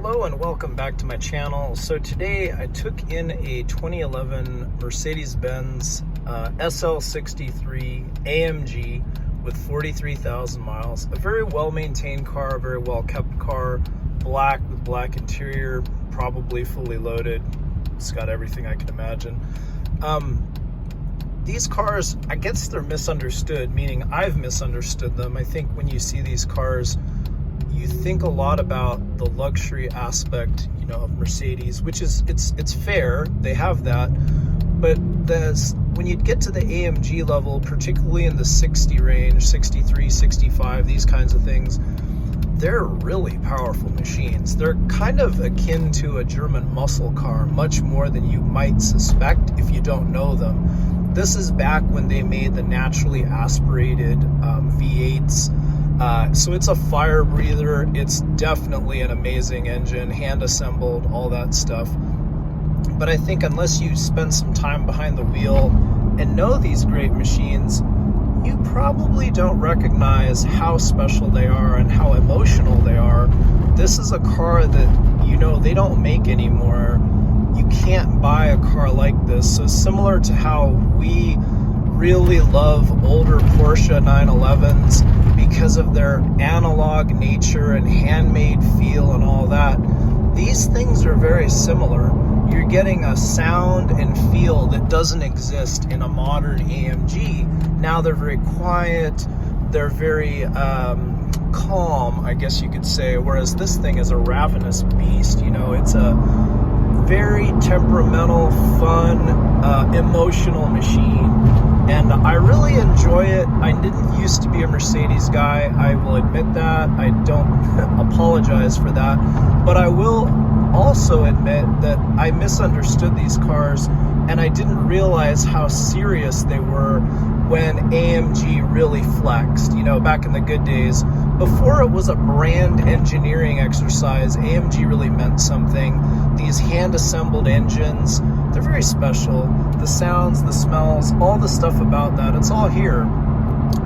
Hello and welcome back to my channel. So today I took in a 2011 Mercedes SL63 AMG with 43,000 miles. A very well-maintained car, a very well-kept car, black with black interior, probably fully loaded. It's got everything I can imagine. These cars, I guess they're misunderstood, meaning I've misunderstood them. I think when you see these cars, you think a lot about the luxury aspect, of Mercedes, which is, it's fair, they have that, but when you get to the AMG level, particularly in the 60 range, 63, 65, these kinds of things, they're really powerful machines. They're kind of akin to a German muscle car, much more than you might suspect if you don't know them. This is back when they made the naturally aspirated V8s. So it's a fire breather. It's definitely an amazing engine, hand assembled, all that stuff. But I think unless you spend some time behind the wheel and know these great machines, you probably don't recognize how special they are and how emotional they are. This is a car that, they don't make anymore. You can't buy a car like this. So similar to how we really love older Porsche 911s because of their analog nature and handmade feel and all that, these things are very similar. You're getting a sound and feel that doesn't exist in a modern AMG. Now they're very quiet, they're very calm, I guess you could say, whereas this thing is a ravenous beast. It's a very temperamental, fun, emotional machine. And I really enjoy it. I didn't used to be a Mercedes guy, I will admit that. I don't apologize for that. But I will also admit that I misunderstood these cars and I didn't realize how serious they were when AMG really flexed. Back in the good days, before it was a brand engineering exercise, AMG really meant something. These hand-assembled engines, they're very special. The sounds, the smells, all the stuff about that, it's all here.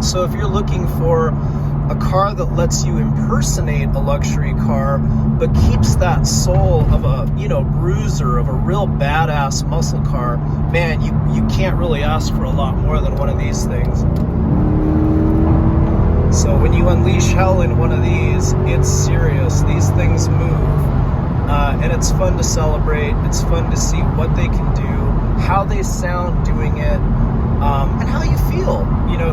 So if you're looking for a car that lets you impersonate a luxury car, but keeps that soul of a, bruiser, of a real badass muscle car, man, you can't really ask for a lot more than one of these things. So when you unleash hell in one of these, it's serious. These things move. And it's fun to celebrate. It's fun to see what they can do, how they sound doing it, and how you feel,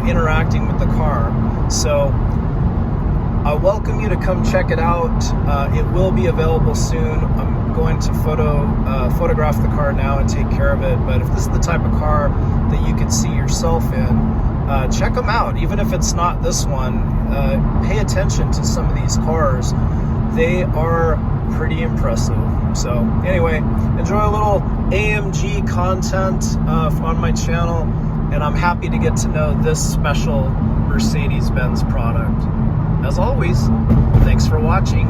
interacting with the car. So I welcome you to come check it out. It will be available soon. I'm going to photograph the car now and take care of it. But if this is the type of car that you can see yourself in, check them out. Even if it's not this one, pay attention to some of these cars. They are pretty impressive. So anyway, enjoy a little AMG content on my channel, and I'm happy to get to know this special Mercedes-Benz product. As always, thanks for watching.